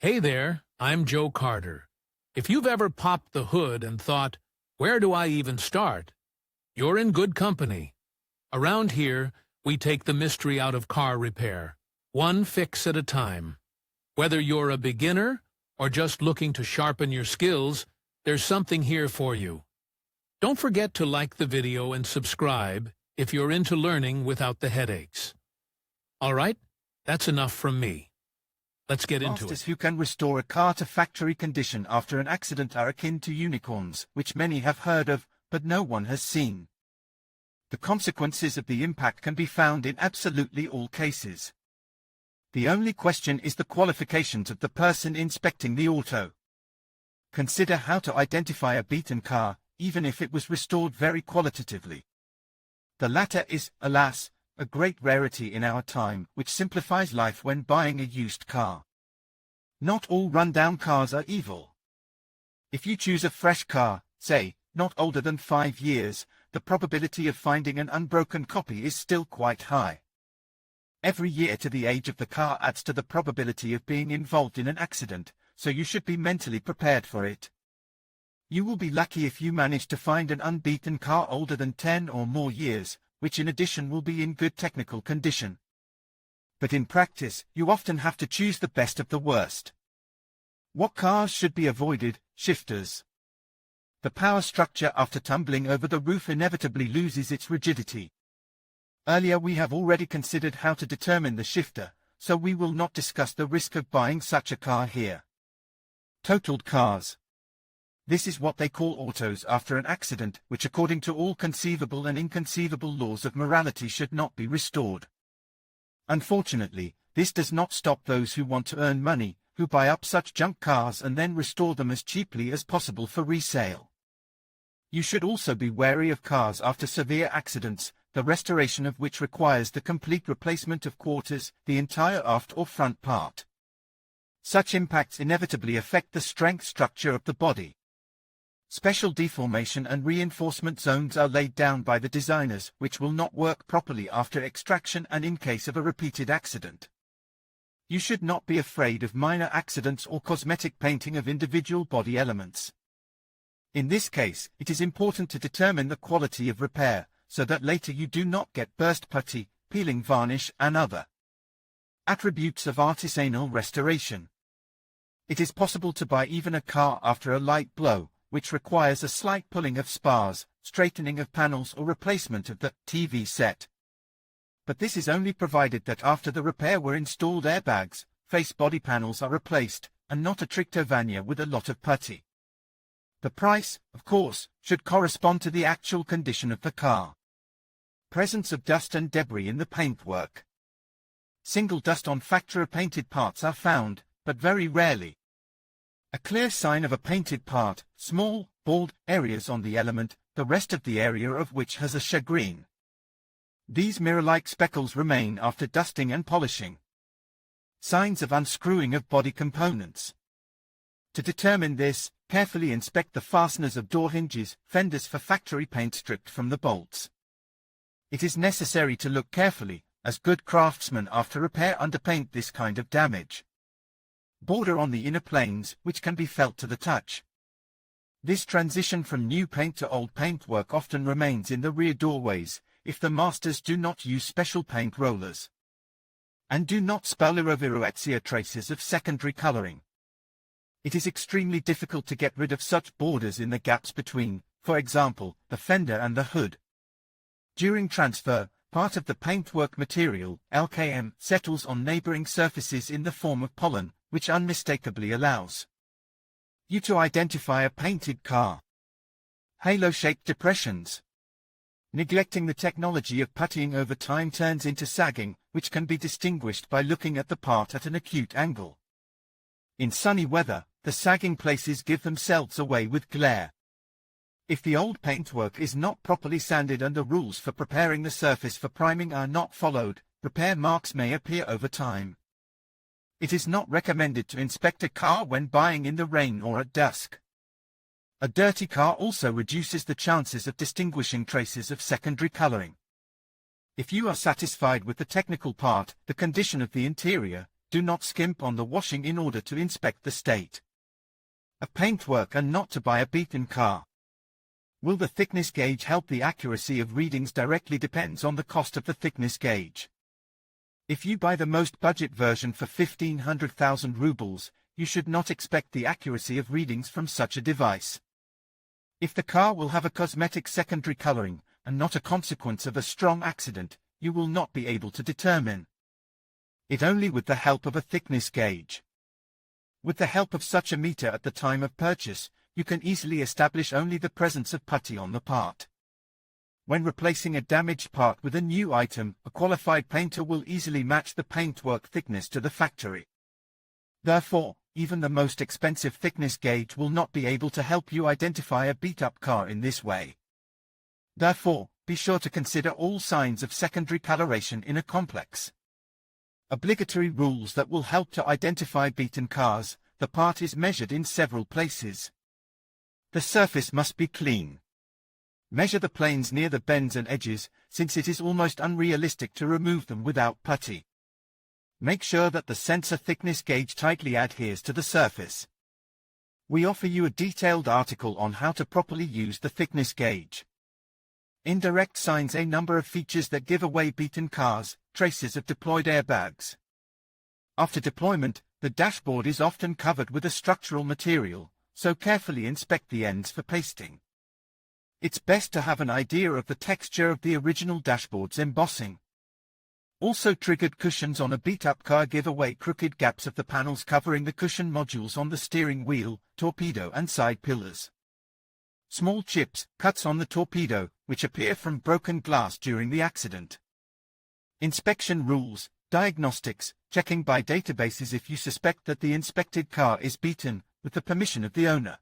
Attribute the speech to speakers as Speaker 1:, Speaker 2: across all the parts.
Speaker 1: Hey there, I'm Joe Carter. If you've ever popped the hood and thought, where do I even start? You're in good company. Around here, we take the mystery out of car repair, one fix at a time. Whether you're a beginner or just looking to sharpen your skills, there's something here for you. Don't forget to like the video and subscribe if you're into learning without the headaches. All right, that's enough from me. Let's get into it.
Speaker 2: Masters who can restore a car to factory condition after an accident are akin to unicorns, which many have heard of, but no one has seen. The consequences of the impact can be found in absolutely all cases. The only question is the qualifications of the person inspecting the auto. Consider how to identify a beaten car, even if it was restored very qualitatively. The latter is, alas, a great rarity in our time, which simplifies life when buying a used car. Not all run-down cars are evil. If you choose a fresh car, say, not older than 5 years, the probability of finding an unbroken copy is still quite high. Every year to the age of the car adds to the probability of being involved in an accident, so you should be mentally prepared for it. You will be lucky if you manage to find an unbeaten car older than 10 or more years, which in addition will be in good technical condition. But in practice, you often have to choose the best of the worst. What cars should be avoided? Shifters. The power structure after tumbling over the roof inevitably loses its rigidity. Earlier we have already considered how to determine the shifter, so we will not discuss the risk of buying such a car here. Totaled cars. This is what they call autos after an accident, which according to all conceivable and inconceivable laws of morality should not be restored. Unfortunately, this does not stop those who want to earn money, who buy up such junk cars and then restore them as cheaply as possible for resale. You should also be wary of cars after severe accidents, the restoration of which requires the complete replacement of quarters, the entire aft or front part. Such impacts inevitably affect the strength structure of the body. Special deformation and reinforcement zones are laid down by the designers, which will not work properly after extraction and in case of a repeated accident. You should not be afraid of minor accidents or cosmetic painting of individual body elements. In this case, it is important to determine the quality of repair, so that later you do not get burst putty, peeling varnish and other attributes of artisanal restoration. It is possible to buy even a car after a light blow, which requires a slight pulling of spars, straightening of panels or replacement of the TV set. But this is only provided that after the repair were installed airbags, face body panels are replaced, and not a trichtovania with a lot of putty. The price, of course, should correspond to the actual condition of the car. Presence of dust and debris in the paintwork. Single dust on factory-painted parts are found, but very rarely. A clear sign of a painted part, small, bald areas on the element, the rest of the area of which has a shagreen. These mirror-like speckles remain after dusting and polishing. Signs of unscrewing of body components. To determine this, carefully inspect the fasteners of door hinges, fenders for factory paint stripped from the bolts. It is necessary to look carefully, as good craftsmen after repair underpaint this kind of damage. Border on the inner planes, which can be felt to the touch. This transition from new paint to old paintwork often remains in the rear doorways, if the masters do not use special paint rollers. And do not spalleroviruetia traces of secondary coloring. It is extremely difficult to get rid of such borders in the gaps between, for example, the fender and the hood. During transfer, part of the paintwork material, LKM, settles on neighboring surfaces in the form of pollen, which unmistakably allows you to identify a painted car. Halo-shaped depressions. Neglecting the technology of puttying over time turns into sagging, which can be distinguished by looking at the part at an acute angle. In sunny weather, the sagging places give themselves away with glare. If the old paintwork is not properly sanded and the rules for preparing the surface for priming are not followed, repair marks may appear over time. It is not recommended to inspect a car when buying in the rain or at dusk. A dirty car also reduces the chances of distinguishing traces of secondary coloring. If you are satisfied with the technical part, the condition of the interior, Do not skimp on the washing in order to inspect the state of paintwork and not to buy a beaten car. Will the thickness gauge help? The accuracy of readings directly depends on the cost of the thickness gauge. If you buy the most budget version for 1,500,000 rubles, you should not expect the accuracy of readings from such a device. If the car will have a cosmetic secondary coloring, and not a consequence of a strong accident, you will not be able to determine it only with the help of a thickness gauge. With the help of such a meter at the time of purchase, you can easily establish only the presence of putty on the part. When replacing a damaged part with a new item, a qualified painter will easily match the paintwork thickness to the factory. Therefore, even the most expensive thickness gauge will not be able to help you identify a beat-up car in this way. Therefore, be sure to consider all signs of secondary coloration in a complex. Obligatory rules that will help to identify beaten cars. The part is measured in several places. The surface must be clean. Measure the planes near the bends and edges, since it is almost unrealistic to remove them without putty. Make sure that the sensor thickness gauge tightly adheres to the surface. We offer you a detailed article on how to properly use the thickness gauge. Indirect signs: a number of features that give away beaten cars, traces of deployed airbags. After deployment, the dashboard is often covered with a structural material, so carefully inspect the ends for pasting. It's best to have an idea of the texture of the original dashboard's embossing. Also, triggered cushions on a beat-up car give away crooked gaps of the panels covering the cushion modules on the steering wheel, torpedo and side pillars. Small chips, cuts on the torpedo, which appear from broken glass during the accident. Inspection rules, diagnostics, checking by databases if you suspect that the inspected car is beaten, with the permission of the owner.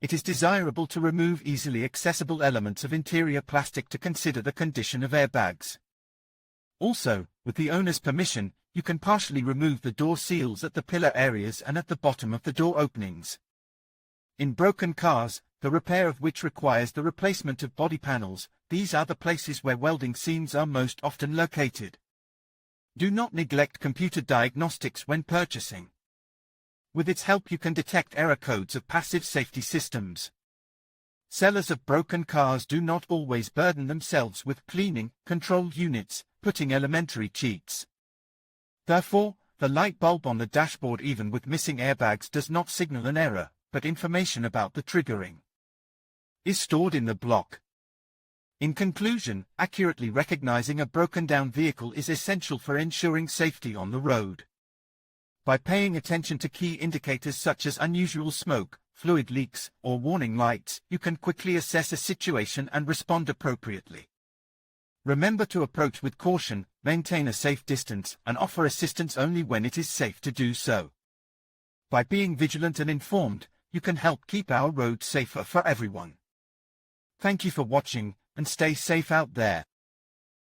Speaker 2: It is desirable to remove easily accessible elements of interior plastic to consider the condition of airbags. Also, with the owner's permission, you can partially remove the door seals at the pillar areas and at the bottom of the door openings. In broken cars, the repair of which requires the replacement of body panels, these are the places where welding seams are most often located. Do not neglect computer diagnostics when purchasing. With its help you can detect error codes of passive safety systems. Sellers of broken cars do not always burden themselves with cleaning, control units, putting elementary cheats. Therefore, the light bulb on the dashboard, even with missing airbags, does not signal an error, but information about the triggering is stored in the block. In conclusion, accurately recognizing a broken-down vehicle is essential for ensuring safety on the road. By paying attention to key indicators such as unusual smoke, fluid leaks, or warning lights, you can quickly assess a situation and respond appropriately. Remember to approach with caution, maintain a safe distance, and offer assistance only when it is safe to do so. By being vigilant and informed, you can help keep our roads safer for everyone. Thank you for watching, and stay safe out there.